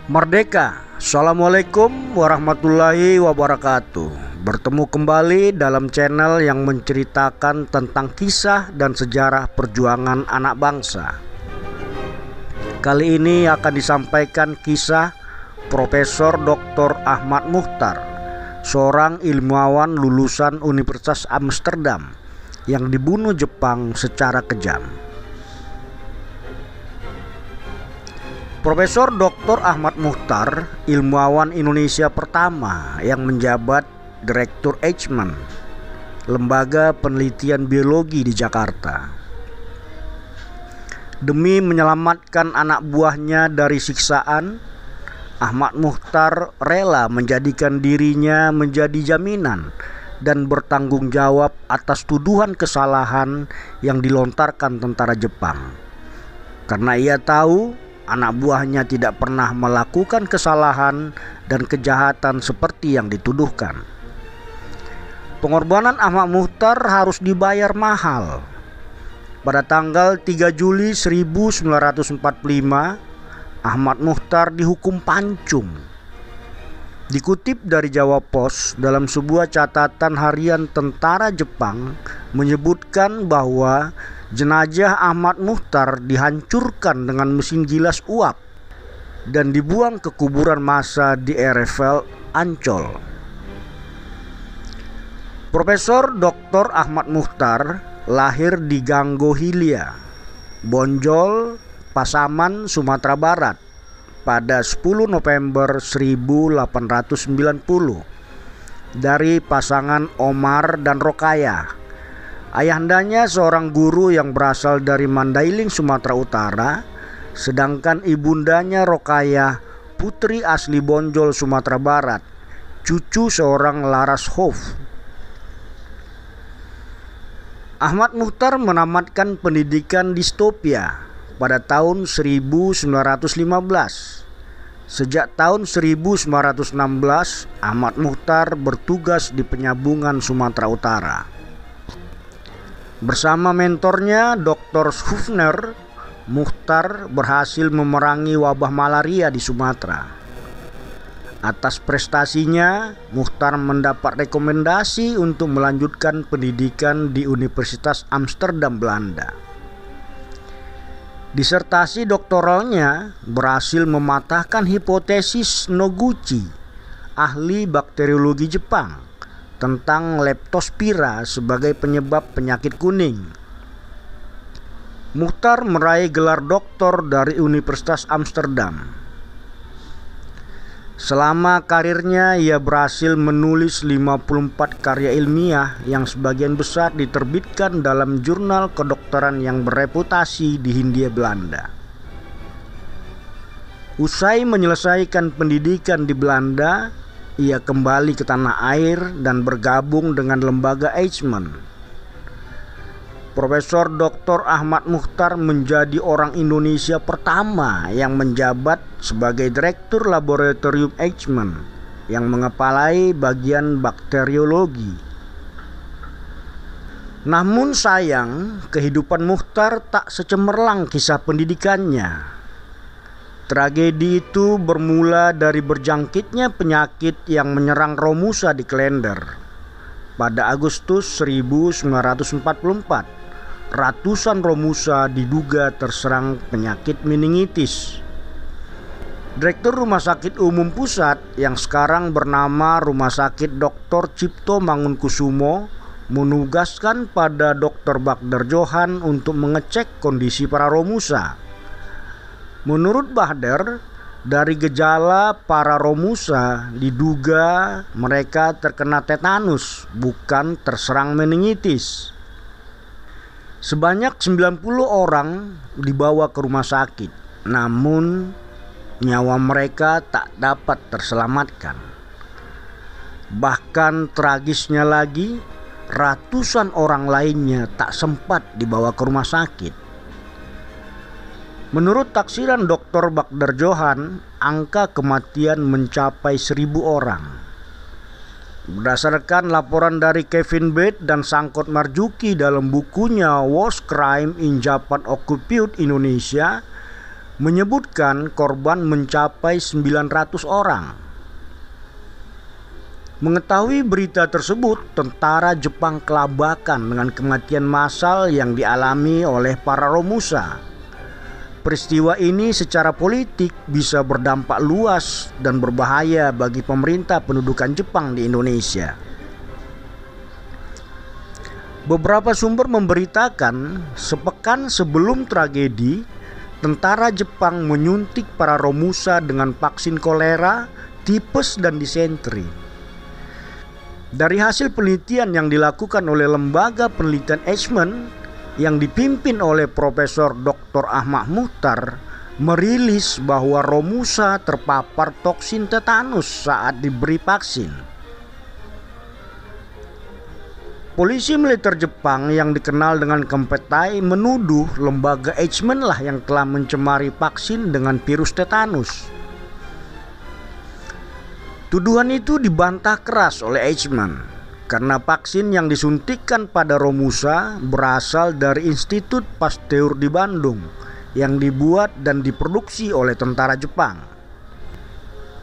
Merdeka. Assalamualaikum warahmatullahi wabarakatuh. Bertemu kembali dalam channel yang menceritakan tentang kisah dan sejarah perjuangan anak bangsa. Kali ini akan disampaikan kisah Profesor Dr. Ahmad Muchtar, seorang ilmuwan lulusan Universitas Amsterdam yang dibunuh Jepang secara kejam. Profesor Dr. Ahmad Muchtar, ilmuwan Indonesia pertama yang menjabat Direktur Eijkman, Lembaga Penelitian Biologi di Jakarta. Demi menyelamatkan anak buahnya dari siksaan, Ahmad Muchtar rela menjadikan dirinya menjadi jaminan dan bertanggung jawab atas tuduhan kesalahan yang dilontarkan tentara Jepang. Karena ia tahu anak buahnya tidak pernah melakukan kesalahan dan kejahatan seperti yang dituduhkan. Pengorbanan Ahmad Muchtar harus dibayar mahal. Pada tanggal 3 Juli 1945, Ahmad Muchtar dihukum pancung. Dikutip dari Jawa Pos, dalam sebuah catatan harian tentara Jepang menyebutkan bahwa jenazah Ahmad Muchtar dihancurkan dengan mesin gilas uap dan dibuang ke kuburan massa di Erefeld, Ancol. Profesor Dr. Ahmad Muchtar lahir di Ganggo Hilia, Bonjol, Pasaman, Sumatera Barat pada 10 November 1890 dari pasangan Omar dan Rokayah. Ayahandanya seorang guru yang berasal dari Mandailing, Sumatera Utara, sedangkan ibundanya Rokayah, putri asli Bonjol, Sumatera Barat, cucu seorang Laras Hof. Ahmad Muchtar menamatkan pendidikan di Stopia pada tahun 1915. Sejak tahun 1916, Ahmad Muchtar bertugas di Penyambungan Sumatera Utara. Bersama mentornya Dr. Hufner, Muchtar berhasil memerangi wabah malaria di Sumatera. Atas prestasinya, Muchtar mendapat rekomendasi untuk melanjutkan pendidikan di Universitas Amsterdam, Belanda. Disertasi doktoralnya berhasil mematahkan hipotesis Noguchi, ahli bakteriologi Jepang, tentang Leptospira sebagai penyebab penyakit kuning. Muchtar meraih gelar doktor dari Universitas Amsterdam. Selama karirnya ia berhasil menulis 54 karya ilmiah yang sebagian besar diterbitkan dalam jurnal kedokteran yang bereputasi di Hindia Belanda. Usai menyelesaikan pendidikan di Belanda, ia kembali ke tanah air dan bergabung dengan lembaga Eijkman. Profesor Dr. Ahmad Muchtar menjadi orang Indonesia pertama yang menjabat sebagai Direktur Laboratorium Eijkman yang mengepalai bagian bakteriologi. Namun sayang, kehidupan Muchtar tak secemerlang kisah pendidikannya. Tragedi itu bermula dari berjangkitnya penyakit yang menyerang Romusa di Klender. Pada Agustus 1944, ratusan Romusa diduga terserang penyakit meningitis. Direktur Rumah Sakit Umum Pusat yang sekarang bernama Rumah Sakit Dr. Cipto Mangunkusumo menugaskan pada Dr. Bagder Johan untuk mengecek kondisi para Romusa. Menurut Bagder, dari gejala para Romusa diduga mereka terkena tetanus, bukan terserang meningitis. Sebanyak 90 orang dibawa ke rumah sakit, namun nyawa mereka tak dapat terselamatkan. Bahkan tragisnya lagi, ratusan orang lainnya tak sempat dibawa ke rumah sakit. Menurut taksiran Dr. Bagder Johan, angka kematian mencapai 1.000 orang. Berdasarkan laporan dari Kevin Beth dan Sangkot Marjuki dalam bukunya Worst Crime in Japan Occupied Indonesia, menyebutkan korban mencapai 900 orang. Mengetahui berita tersebut, tentara Jepang kelabakan dengan kematian massal yang dialami oleh para Romusa. Peristiwa ini secara politik bisa berdampak luas dan berbahaya bagi pemerintah pendudukan Jepang di Indonesia. Beberapa sumber memberitakan sepekan sebelum tragedi, tentara Jepang menyuntik para Romusa dengan vaksin kolera, tipes, dan disentri. Dari hasil penelitian yang dilakukan oleh Lembaga Penelitian Eijkman yang dipimpin oleh Profesor Dr. Ahmad Muchtar, merilis bahwa Romusa terpapar toksin tetanus saat diberi vaksin. Polisi militer Jepang yang dikenal dengan Kempeitai menuduh lembaga Eijkman lah yang telah mencemari vaksin dengan virus tetanus. Tuduhan itu dibantah keras oleh Eijkman karena vaksin yang disuntikkan pada Romusa berasal dari Institut Pasteur di Bandung yang dibuat dan diproduksi oleh tentara Jepang.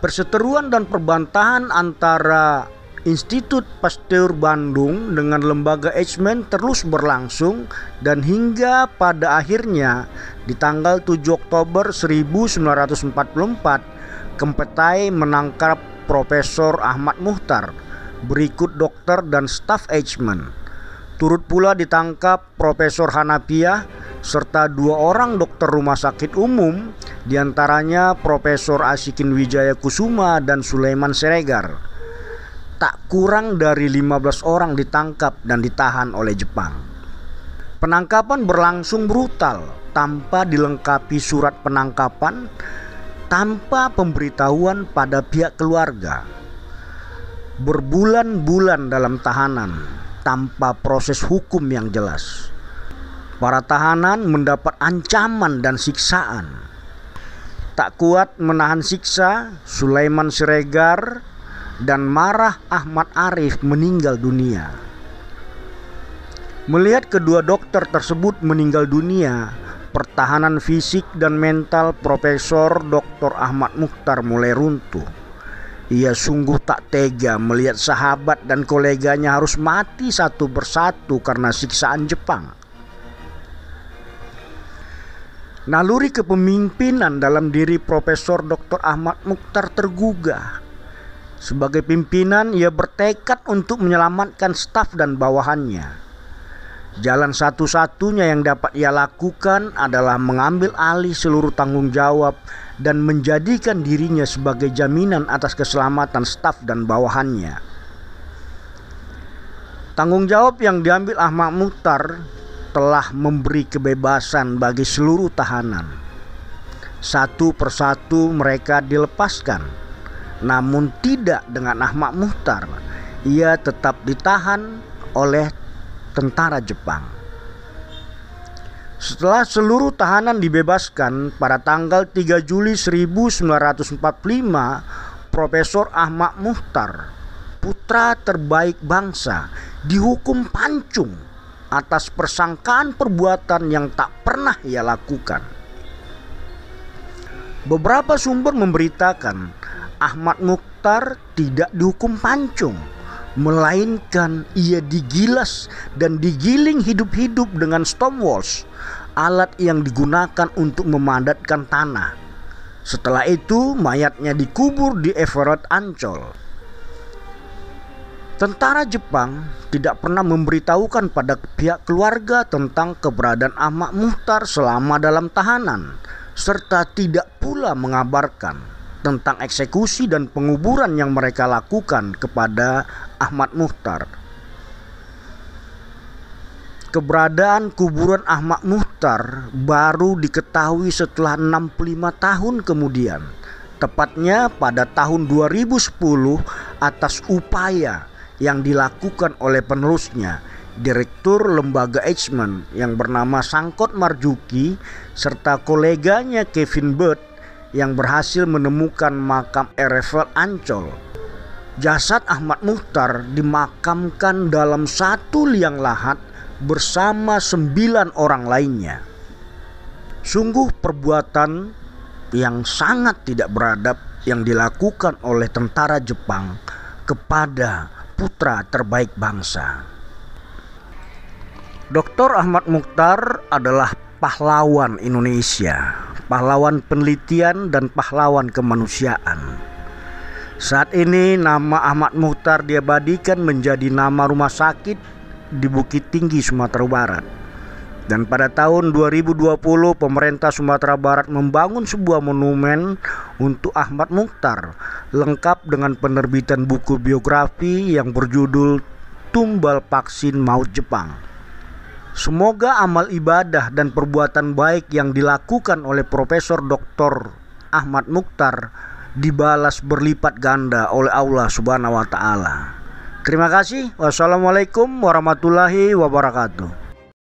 Perseteruan dan perbantahan antara Institut Pasteur Bandung dengan lembaga Eijkman terus berlangsung dan hingga pada akhirnya di tanggal 7 Oktober 1944 Kempeitai menangkap Profesor Ahmad Muchtar berikut dokter dan staf Eijkman. Turut pula ditangkap Profesor Hanafiah serta 2 orang dokter rumah sakit umum, diantaranya Profesor Asikin Wijaya Kusuma dan Sulaiman Siregar. Tak kurang dari 15 orang ditangkap dan ditahan oleh Jepang. Penangkapan berlangsung brutal tanpa dilengkapi surat penangkapan, tanpa pemberitahuan pada pihak keluarga. Berbulan-bulan dalam tahanan tanpa proses hukum yang jelas. Para tahanan mendapat ancaman dan siksaan. Tak kuat menahan siksa, Sulaiman Siregar dan Marah Ahmad Arif meninggal dunia. Melihat kedua dokter tersebut meninggal dunia, pertahanan fisik dan mental Profesor Dr. Ahmad Muchtar mulai runtuh. Ia sungguh tak tega melihat sahabat dan koleganya harus mati satu persatu karena siksaan Jepang. Naluri kepemimpinan dalam diri Profesor Dr. Ahmad Muchtar tergugah. Sebagai pimpinan, ia bertekad untuk menyelamatkan staf dan bawahannya. Jalan satu-satunya yang dapat ia lakukan adalah mengambil alih seluruh tanggung jawab dan menjadikan dirinya sebagai jaminan atas keselamatan staf dan bawahannya. Tanggung jawab yang diambil Ahmad Muchtar telah memberi kebebasan bagi seluruh tahanan. Satu persatu mereka dilepaskan, namun tidak dengan Ahmad Muchtar. Ia tetap ditahan oleh tentara Jepang. Setelah seluruh tahanan dibebaskan pada tanggal 3 Juli 1945, Profesor Ahmad Muchtar, putra terbaik bangsa, dihukum pancung atas persangkaan perbuatan yang tak pernah ia lakukan. Beberapa sumber memberitakan Ahmad Muchtar tidak dihukum pancung, melainkan ia digilas dan digiling hidup-hidup dengan stonewash, alat yang digunakan untuk memadatkan tanah. Setelah itu mayatnya dikubur di Everett, Ancol. Tentara Jepang tidak pernah memberitahukan pada pihak keluarga tentang keberadaan Ahmad Muchtar selama dalam tahanan, serta tidak pula mengabarkan tentang eksekusi dan penguburan yang mereka lakukan kepada Ahmad Muchtar. Keberadaan kuburan Ahmad Muchtar baru diketahui setelah 65 tahun kemudian, tepatnya pada tahun 2010 atas upaya yang dilakukan oleh penerusnya, Direktur Lembaga Eijkman yang bernama Sangkot Marzuki serta koleganya Kevin Bird yang berhasil menemukan makam Everett, Ancol. Jasad Ahmad Muchtar dimakamkan dalam satu liang lahat bersama 9 orang lainnya. Sungguh perbuatan yang sangat tidak beradab yang dilakukan oleh tentara Jepang kepada putra terbaik bangsa. Dr. Ahmad Muchtar adalah pahlawan Indonesia, pahlawan penelitian dan pahlawan kemanusiaan. Saat ini nama Ahmad Muchtar diabadikan menjadi nama rumah sakit di Bukit Tinggi, Sumatera Barat. Dan pada tahun 2020 pemerintah Sumatera Barat membangun sebuah monumen untuk Ahmad Muchtar, lengkap dengan penerbitan buku biografi yang berjudul Tumbal Vaksin Maut Jepang. Semoga amal ibadah dan perbuatan baik yang dilakukan oleh Profesor Dr. Ahmad Muchtar dibalas berlipat ganda oleh Allah Subhanahu wa taala. Terima kasih. Wassalamualaikum warahmatullahi wabarakatuh.